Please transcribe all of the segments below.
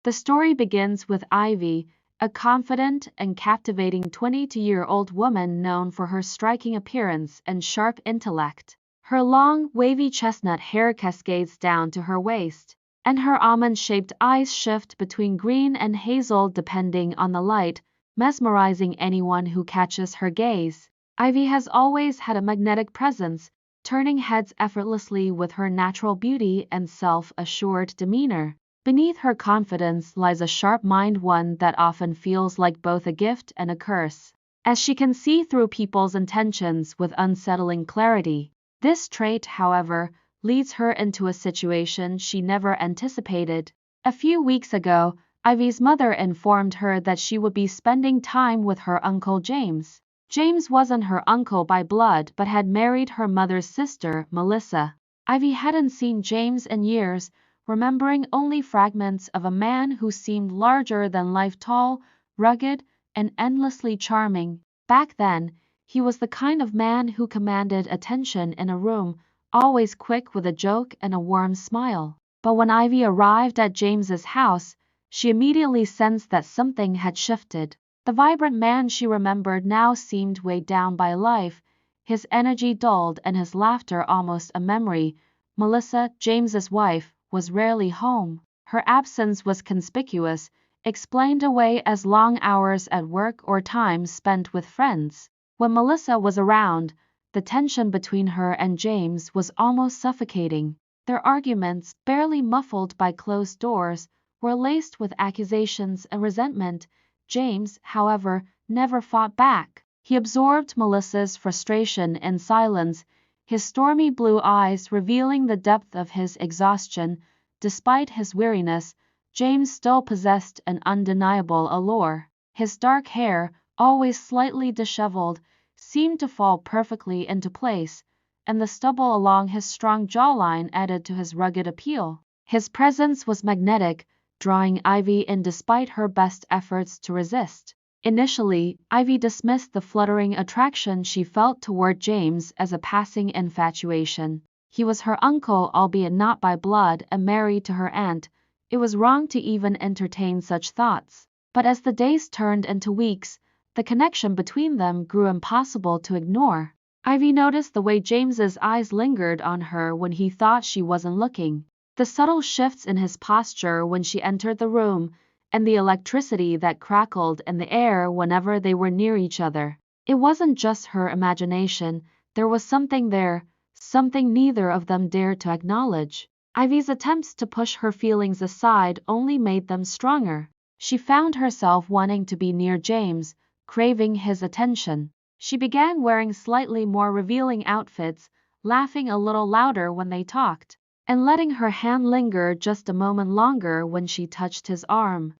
The story begins with Ivy, a confident and captivating 22-year-old woman known for her striking appearance and sharp intellect. Her long, wavy chestnut hair cascades down to her waist, and her almond-shaped eyes shift between green and hazel depending on the light, mesmerizing anyone who catches her gaze. Ivy has always had a magnetic presence, turning heads effortlessly with her natural beauty and self-assured demeanor. Beneath her confidence lies a sharp mind, one that often feels like both a gift and a curse, as she can see through people's intentions with unsettling clarity. This trait, however, leads her into a situation she never anticipated. A few weeks ago, Ivy's mother informed her that she would be spending time with her uncle James. James wasn't her uncle by blood but had married her mother's sister, Melissa. Ivy hadn't seen James in years, remembering only fragments of a man who seemed larger than life, tall, rugged, and endlessly charming. Back then, he was the kind of man who commanded attention in a room, always quick with a joke and a warm smile. But when Ivy arrived at James's house, she immediately sensed that something had shifted. The vibrant man she remembered now seemed weighed down by life, his energy dulled and his laughter almost a memory. Melissa, James's wife, was rarely home. Her absence was conspicuous, explained away as long hours at work or time spent with friends. When Melissa was around, the tension between her and James was almost suffocating. Their arguments, barely muffled by closed doors, were laced with accusations and resentment. James, however, never fought back. He absorbed Melissa's frustration in silence, his stormy blue eyes revealing the depth of his exhaustion. Despite his weariness, James still possessed an undeniable allure. His dark hair, always slightly disheveled, seemed to fall perfectly into place, and the stubble along his strong jawline added to his rugged appeal. His presence was magnetic, drawing Ivy in despite her best efforts to resist. Initially, Ivy dismissed the fluttering attraction she felt toward James as a passing infatuation. He was her uncle, albeit not by blood, and married to her aunt. It was wrong to even entertain such thoughts. But as the days turned into weeks, the connection between them grew impossible to ignore. Ivy noticed the way James's eyes lingered on her when he thought she wasn't looking, the subtle shifts in his posture when she entered the room, and the electricity that crackled in the air whenever they were near each other. It wasn't just her imagination, there was something there, something neither of them dared to acknowledge. Ivy's attempts to push her feelings aside only made them stronger. She found herself wanting to be near James, craving his attention. She began wearing slightly more revealing outfits, laughing a little louder when they talked, and letting her hand linger just a moment longer when she touched his arm.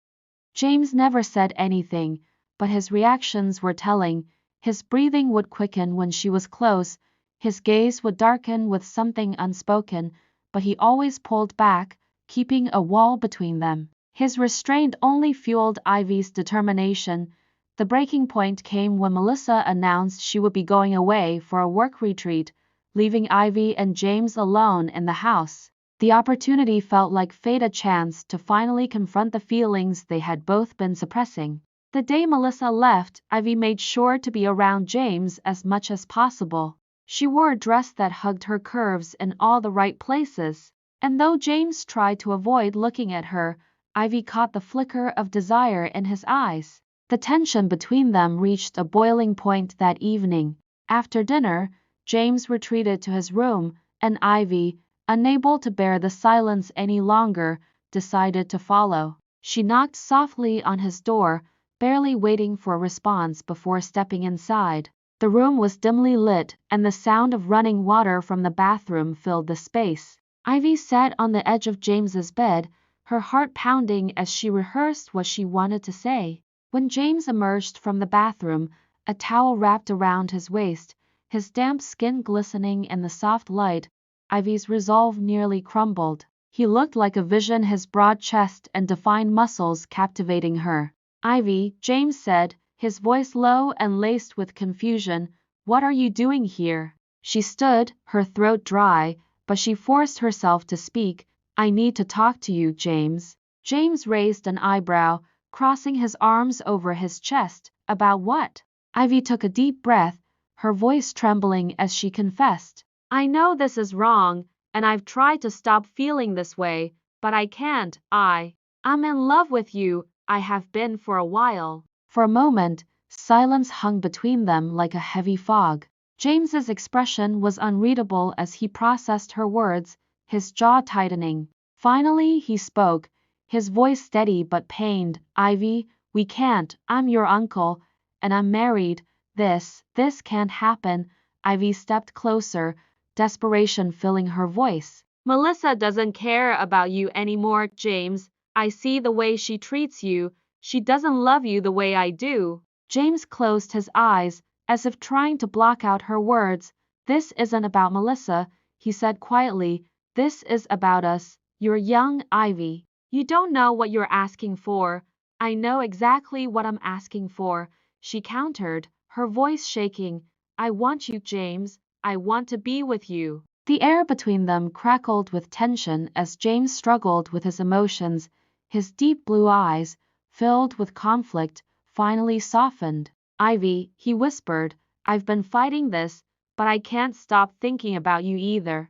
James never said anything, but his reactions were telling. His breathing would quicken when she was close, his gaze would darken with something unspoken, but he always pulled back, keeping a wall between them. His restraint only fueled Ivy's determination. The breaking point came when Melissa announced she would be going away for a work retreat, leaving Ivy and James alone in the house. The opportunity felt like fate, a chance to finally confront the feelings they had both been suppressing. The day Melissa left, Ivy made sure to be around James as much as possible. She wore a dress that hugged her curves in all the right places, and though James tried to avoid looking at her, Ivy caught the flicker of desire in his eyes. The tension between them reached a boiling point that evening. After dinner, James retreated to his room, and Ivy, unable to bear the silence any longer, decided to follow. She knocked softly on his door, barely waiting for a response before stepping inside. The room was dimly lit, and the sound of running water from the bathroom filled the space. Ivy sat on the edge of James's bed, her heart pounding as she rehearsed what she wanted to say. When James emerged from the bathroom, a towel wrapped around his waist, his damp skin glistening in the soft light, Ivy's resolve nearly crumbled. He looked like a vision, his broad chest and defined muscles captivating her. "Ivy," James said, his voice low and laced with confusion, "what are you doing here?" She stood, her throat dry, but she forced herself to speak. "I need to talk to you, James." James raised an eyebrow, crossing his arms over his chest. About what? Ivy took a deep breath, her voice trembling as she confessed. I know this is wrong, and I've tried to stop feeling this way, but I can't. I'm in love with you. I have been for a while. For a moment, silence hung between them like a heavy fog. James's expression was unreadable as he processed her words, his jaw tightening. Finally, he spoke, his voice steady but pained. Ivy, we can't. I'm your uncle, and I'm married. This can't happen. Ivy stepped closer, desperation filling her voice. Melissa doesn't care about you anymore, James. I see the way she treats you. She doesn't love you the way I do. James closed his eyes, as if trying to block out her words. This isn't about Melissa, he said quietly. This is about us. You're young, Ivy. You don't know what you're asking for. I know exactly what I'm asking for, she countered, her voice shaking. I want you, James. I want to be with you. The air between them crackled with tension as James struggled with his emotions. His deep blue eyes, filled with conflict, finally softened. Ivy, he whispered, I've been fighting this, but I can't stop thinking about you either.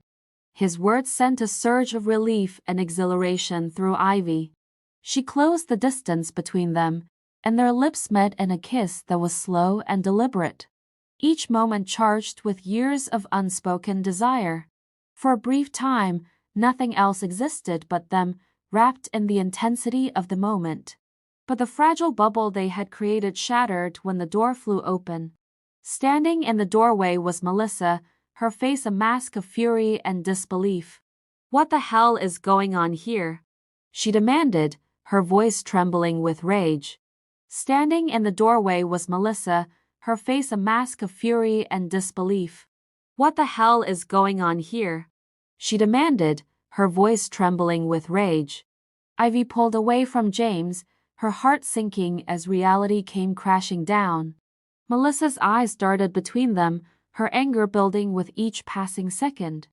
His words sent a surge of relief and exhilaration through Ivy. She closed the distance between them, and their lips met in a kiss that was slow and deliberate, each moment charged with years of unspoken desire. For a brief time, nothing else existed but them, wrapped in the intensity of the moment. But the fragile bubble they had created shattered when the door flew open. Standing in the doorway was Melissa, her face a mask of fury and disbelief. What the hell is going on here? She demanded, her voice trembling with rage. Standing in the doorway was Melissa, her face a mask of fury and disbelief. What the hell is going on here? She demanded, her voice trembling with rage. Ivy pulled away from James, her heart sinking as reality came crashing down. Melissa's eyes darted between them, her anger building with each passing second.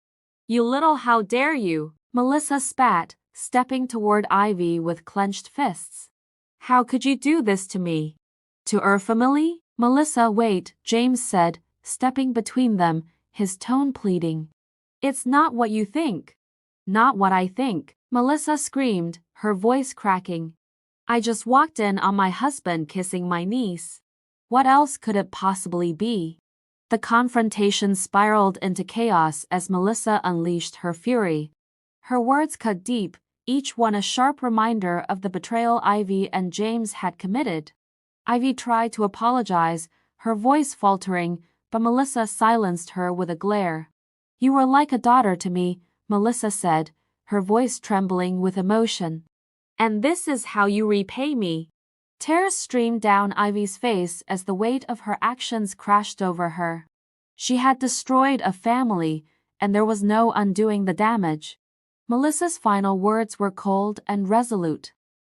You little how dare you, Melissa spat, stepping toward Ivy with clenched fists. How could you do this to me? To our family? Melissa, wait, James said, stepping between them, his tone pleading. It's not what you think. Not what I think, Melissa screamed, her voice cracking. I just walked in on my husband kissing my niece. What else could it possibly be? The confrontation spiraled into chaos as Melissa unleashed her fury. Her words cut deep, each one a sharp reminder of the betrayal Ivy and James had committed. Ivy tried to apologize, her voice faltering, but Melissa silenced her with a glare. You were like a daughter to me, Melissa said, her voice trembling with emotion. And this is how you repay me. Tears streamed down Ivy's face as the weight of her actions crashed over her. She had destroyed a family, and there was no undoing the damage. Melissa's final words were cold and resolute.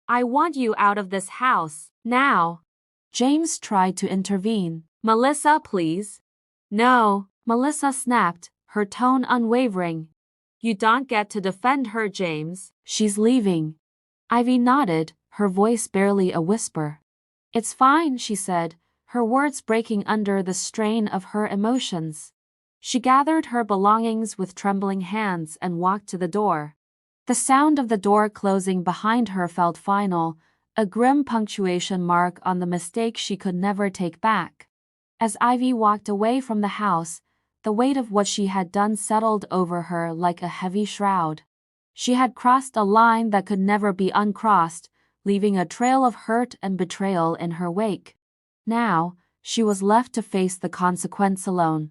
I want you out of this house, now. James tried to intervene. Melissa, please. No, Melissa snapped, her tone unwavering. You don't get to defend her, James. She's leaving. Ivy nodded, her voice barely a whisper. It's fine, she said, her words breaking under the strain of her emotions. She gathered her belongings with trembling hands and walked to the door. The sound of the door closing behind her felt final, a grim punctuation mark on the mistake she could never take back. As Ivy walked away from the house, the weight of what she had done settled over her like a heavy shroud. She had crossed a line that could never be uncrossed, leaving a trail of hurt and betrayal in her wake. Now, she was left to face the consequence alone.